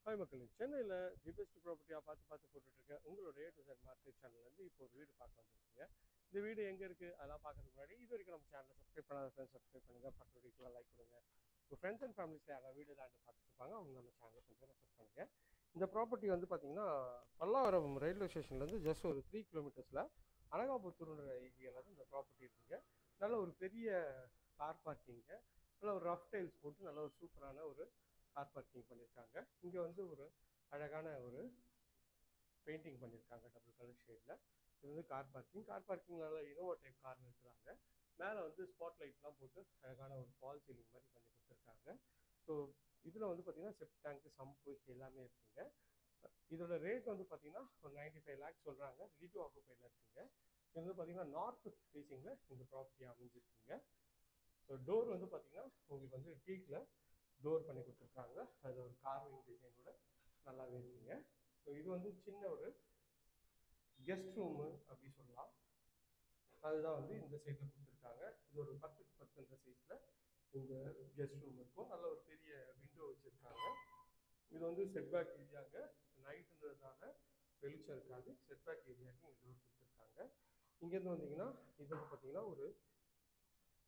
Hi மக்களே, சென்னையில் the best ப்ராப்பர்ட்டியாக பார்த்து போட்டுட்ருக்கேன். உங்களோட A to Z மார்க்கெட் சேனல்லேருந்து இப்போ ஒரு வீடு பார்க்க வந்துருக்கீங்க. இந்த வீடு எங்கே இருக்குது அதெல்லாம் பார்க்கறதுக்கு முன்னாடி இது வரைக்கும் நம்ம சேனலை சப்ஸ்கிரைப் பண்ணாத ஃப்ரெண்ட்ஸ் சப்ஸ்கிரைப் பண்ணுங்கள். பக்கத்து வீடியோக்கெலாம் லைக் கொடுங்க. உங்கள் ஃப்ரெண்ட்ஸ் அண்ட் ஃபேமிலிஸில் யாராவது வீடு லேண்டு பார்த்துட்டு இருப்பாங்க, அவங்க நம்ம சேனலை கொஞ்சம் ரெஃபர் பண்ணுங்கள். இந்த ப்ராப்பர்ட்டி வந்து பார்த்தீங்கன்னா பல்லாவரம் ரயில்வே ஸ்டேஷன்லேருந்து ஜஸ்ட் ஒரு 3 கிலோமீட்டர்ஸில் அனகாபுத்தூர்ன்ற ஏரியாவில் தான் இந்த ப்ராப்பர்ட்டி இருக்குங்க. நல்ல ஒரு பெரிய கார் பார்க்கிங்க, நல்ல ஒரு ரஃப் டைல்ஸ் போட்டு நல்ல ஒரு சூப்பரான ஒரு கார் பார்க்கிங் பண்ணியிருக்காங்க. இங்கே வந்து ஒரு அழகான ஒரு பெயிண்டிங் பண்ணியிருக்காங்க டபுள் கலர் ஷேடில். இது வந்து கார் பார்க்கிங்னால இனோவா டைப் கார் நிறுத்துறாங்க. மேலே வந்து ஸ்பாட் லைட்லாம் போட்டு அழகான ஒரு ஃபால் சீலிங் மாதிரி பண்ணி கொடுத்துருக்காங்க. ஸோ இதில் வந்து பார்த்தீங்கன்னா செப்ட் டேங்க்கு சம்பு எல்லாமே இருக்குங்க. இதோட ரேட் வந்து பார்த்தீங்கன்னா ஒரு 95 lakhs சொல்கிறாங்க. ரெடி டு ஆக்குபைல இருக்குங்க. இது வந்து பார்த்தீங்கன்னா நார்த் ஃபேஸிங்கில் இந்த ப்ராப்பர்ட்டி அமைஞ்சிருக்குங்க. ஸோ டோர் வந்து பார்த்தீங்கன்னா உங்களுக்கு வந்து டீக்கில் டோர் பண்ணி கொடுத்துருக்காங்க. அது ஒரு கார்விங் டிசைனோட நல்லாவே இருக்குங்க. ஸோ இது வந்து சின்ன ஒரு கெஸ்ட் ரூமு அப்படி சொல்லலாம். அதுதான் வந்து இந்த சைடில் கொடுத்துருக்காங்க. இது ஒரு 10க்கு 10 சைஸில் இந்த கெஸ்ட் ரூம் இருக்கும். நல்ல ஒரு பெரிய விண்டோ வச்சுருக்காங்க. இது வந்து செட்பேக் ஏரியாங்க. நைட்டுன்றதுனால வெளிச்சம் இருக்காது. செட்பேக் ஏரியாவுக்கு இங்கே டோர் கொடுத்துருக்காங்க. இங்கேருந்து வந்தீங்கன்னா இது வந்து பார்த்தீங்கன்னா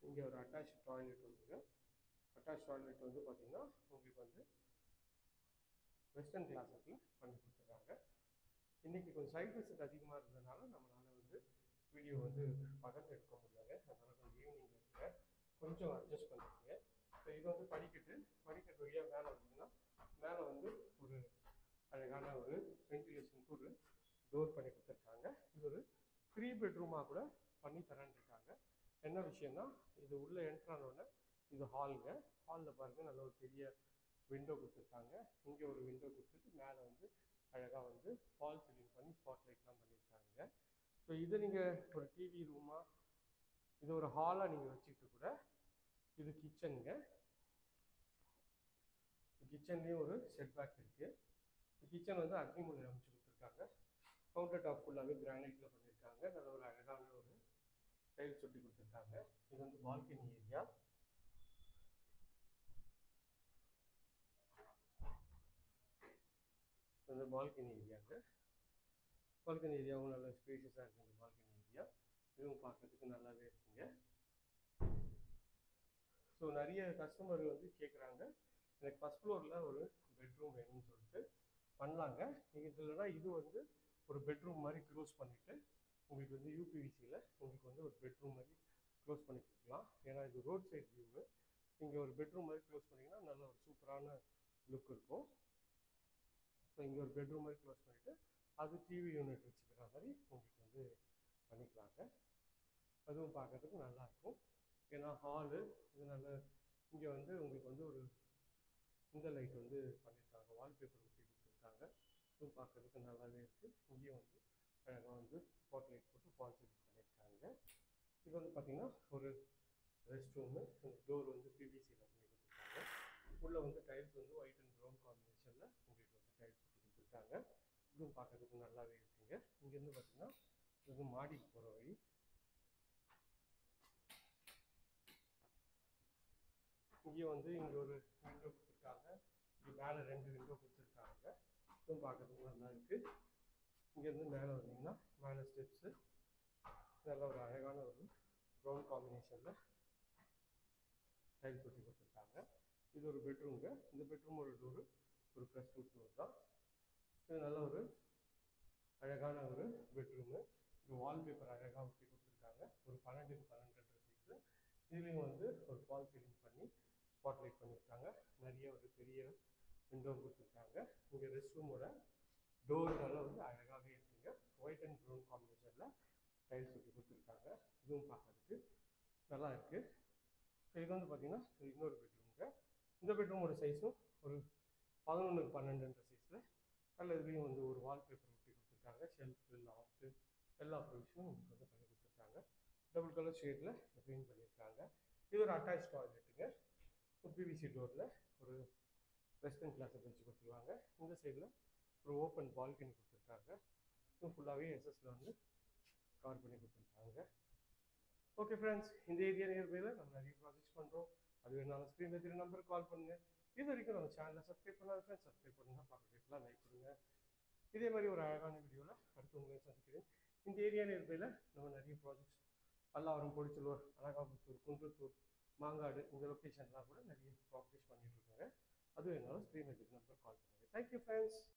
இங்கே ஒரு அட்டாச் டாய்லெட் வந்துங்க. அட்டாச் டாய்லெட் வந்து பார்த்தீங்கன்னா உங்களுக்கு வந்து வெஸ்டர்ன் கிளாஸில் பண்ணி கொடுத்துருக்காங்க. இன்றைக்கி கொஞ்சம் சைட் விசிட் அதிகமாக இருந்ததுனால நம்மளால் வந்து வீடியோ வந்து பகல் எடுக்க முடியல. அதனால் கொஞ்சம் ஈவினிங்கில் இருக்குங்க. கொஞ்சம் அட்ஜஸ்ட் பண்ணிக்கோங்க. ஸோ இது வந்து படிக்கட்டு வழியாக மேலே வந்தீங்கன்னா மேலே வந்து ஒரு அழகான ஒரு வென்டிலேஷனுக்கு ஒரு டோர் பண்ணி கொடுத்துருக்காங்க. இது ஒரு 3 பெட்ரூமாக கூட பண்ணி தரேன்னு இருக்காங்க. என்ன விஷயம்னா இது உள்ளே என்ட்ரானோடனே இது ஹாலுங்க. ஹாலில் பாருங்கள் நல்ல ஒரு பெரிய விண்டோ கொடுத்துருக்காங்க. இங்கே ஒரு விண்டோ கொடுத்துட்டு மேலே வந்து அழகாக வந்து ஃபால் சீலிங் பண்ணி ஸ்பாட் லைட்லாம் பண்ணியிருக்காங்க. ஸோ இதை நீங்கள் ஒரு டிவி ரூமாக இது ஒரு ஹாலாக நீங்கள் வச்சுக்கிட்டு கூட இது கிச்சனுங்க. கிச்சன்லேயும் ஒரு செட் பேக் இருக்குது. கிச்சன் வந்து அக்னிமூலை அமைச்சு கொடுத்துருக்காங்க. கவுண்டர் டாப் ஃபுல்லாகவே கிரானைட்டில் பண்ணியிருக்காங்க. நல்ல ஒரு அழகான ஒரு டைல்ஸ் ஒட்டி கொடுத்துருக்காங்க. இது வந்து பால்கனி ஏரியா. இந்த பால்கனி ஏரியாங்க. பால்கனி ஏரியாவும் நல்ல ஸ்பேஷியஸாக இருக்குது. இந்த பால்கனி ஏரியா இதுவும் பார்க்கறதுக்கு நல்லாவே இருக்குங்க. ஸோ நிறைய கஸ்டமர் வந்து கேட்குறாங்க, எனக்கு ஃபஸ்ட் ஃப்ளோரில் ஒரு பெட்ரூம் வேணும்னு சொல்லிட்டு பண்ணலாங்க. இது இல்லைனா இது வந்து ஒரு பெட்ரூம் மாதிரி க்ளோஸ் பண்ணிவிட்டு உங்களுக்கு வந்து யூபிவிசியில் உங்களுக்கு வந்து ஒரு பெட்ரூம் மாதிரி க்ளோஸ் பண்ணி கொடுக்கலாம். ஏன்னா இது ரோட் சைட் வியூவு. இங்கே ஒரு பெட்ரூம் மாதிரி க்ளோஸ் பண்ணிங்கன்னா நல்ல ஒரு சூப்பரான லுக் இருக்கும். ஸோ இங்கே ஒரு பெட்ரூம் மாதிரி க்ளோஸ் பண்ணிவிட்டு அது டிவி யூனிட் வச்சுக்கிற மாதிரி உங்களுக்கு வந்து பண்ணிக்கலாங்க. அதுவும் பார்க்கறதுக்கு நல்லாயிருக்கும். ஏன்னா ஹாலு இதனால இங்கே வந்து உங்களுக்கு வந்து ஒரு இந்த லைட் வந்து பண்ணியிருக்காங்க, வால்பேப்பர் ஒட்டி கொடுத்துருக்காங்க. இதுவும் பார்க்கறதுக்கு நல்லாவே இருக்குது. இங்கேயும் வந்து அழகாக வந்து ஸ்பாட் லைட் போட்டு ஃபால் சீலிங் பண்ணியிருக்காங்க. இது வந்து பார்த்திங்கன்னா ஒரு ரெஸ்ட் ரூமு. இந்த டோர் வந்து பிவிசியில் பண்ணி கொடுத்துருக்காங்க. உள்ளே வந்து டைல்ஸ் வந்து ஒயிட் அண்ட் ப்ரௌன் காம்பினேஷனில் உங்களுக்கு வந்து டைல்ஸ் ஒட்டி கொடுத்துருக்காங்க. இதுவும் பார்க்கறதுக்கு நல்லாவே இருக்குங்க. இங்கேருந்து பார்த்தீங்கன்னா இது மாடிக்கு போகிற வழி. இங்கேயும் வந்து இங்கே ஒரு விண்டோ கொடுத்துருக்காங்க. இங்கே மேலே 2 விண்டோ கொடுத்துருக்காங்க. இதுவும் பார்க்கறதுக்கு நல்லா இருக்குது. இங்கேருந்து மேலே வந்தீங்கன்னா மேலே ஸ்டெப்ஸு நல்ல ஒரு அழகான ஒரு ப்ரௌன் காம்பினேஷனில் டைல்ஸ் ஒட்டி கொடுத்துருக்காங்க. இது ஒரு பெட்ரூம்ங்க. இந்த பெட்ரூம் ஒரு டோரு ஒரு +2 டோர் தான். இது நல்ல ஒரு அழகான ஒரு பெட்ரூமு. இது வால்பேப்பர் அழகாக ஒட்டி கொடுத்துருக்காங்க. ஒரு 12க்கு 12 சைஸில் இதுலேயும் வந்து ஒரு ஃபால் சீலிங் பண்ணி ஸ்பாட் லைட் பண்ணியிருக்காங்க. நிறைய ஒரு பெரிய விண்டோ கொடுத்துருக்காங்க. இங்கே ரெஸ்ட் ரூமோட டோர்னால வந்து அழகாகவே இருக்குங்க. ஒயிட் அண்ட் ப்ரௌன் காம்பினேஷனில் டைல்ஸ் ஒட்டி கொடுத்துருக்காங்க. இதுவும் பார்க்கறதுக்கு நல்லா இருக்குது. இது வந்து பார்த்தீங்கன்னா இன்னொரு பெட்ரூமுங்க. இந்த பெட்ரூமோட சைஸும் ஒரு 11க்கு 12 சைஸில் நல்ல இதுலேயும் வந்து ஒரு வால்பேப்பர் ஒட்டி கொடுத்துருக்காங்க. ஷெல்ஃபு லாஃப்ட்டு எல்லா ப்ரொவிஷனும் உங்களுக்கு வந்து பண்ணி கொடுத்துருக்காங்க. டபுள் கலர் ஷேடில் பெயிண்ட் பண்ணியிருக்காங்க. இது ஒரு அட்டாச் டாய்லெட்டுங்க. ஒரு பிவிசி டோரில் ஒரு வெஸ்டர்ன் கிளாஸை வச்சு கொடுத்துருவாங்க. இந்த சைடில் ஒரு ஓப்பன் பால்கனி கொடுத்துருக்காங்க. இது ஃபுல்லாகவே எஸ்எஸ்ல வந்து கவர் பண்ணி கொடுத்துருக்காங்க. ஓகே ஃப்ரெண்ட்ஸ், இந்த ஏரியா நியர்பையில் நம்ம நிறைய ப்ராஜெக்ட்ஸ் பண்ணுறோம். அது வேணாலும் ஸ்க்ரீனில் தெரியும் நம்பருக்கு கால் பண்ணுங்கள். இது வரைக்கும் நம்ம சேனலை சப்ஸ்கிரைப் பண்ணாத ஃப்ரெண்ட்ஸ் சப்ஸ்கிரைப் பண்ணுங்க, பார்க்குறதுக்குலாம் லைக் கொடுங்க. இதே மாதிரி ஒரு அழகான வீடியோவில் அடுத்து உங்களை சந்திக்கிறேன். இந்த ஏரியா நியர்பையில் நம்ம நிறைய ப்ராஜெக்ட்ஸ் பல்லாவரம், பொடிச்சலூர், அனகாபுத்தூர், குன்றத்தூர், மாங்காடு இந்த லொக்கேஷன்லாம் கூட நிறைய ப்ராப்பர்ட்டிஸ் பண்ணிட்டு இருக்காங்க. அதுவும் என்னால் ஸ்க்ரீனில் நம்பர் கால் பண்ணுங்கள். Thank you friends.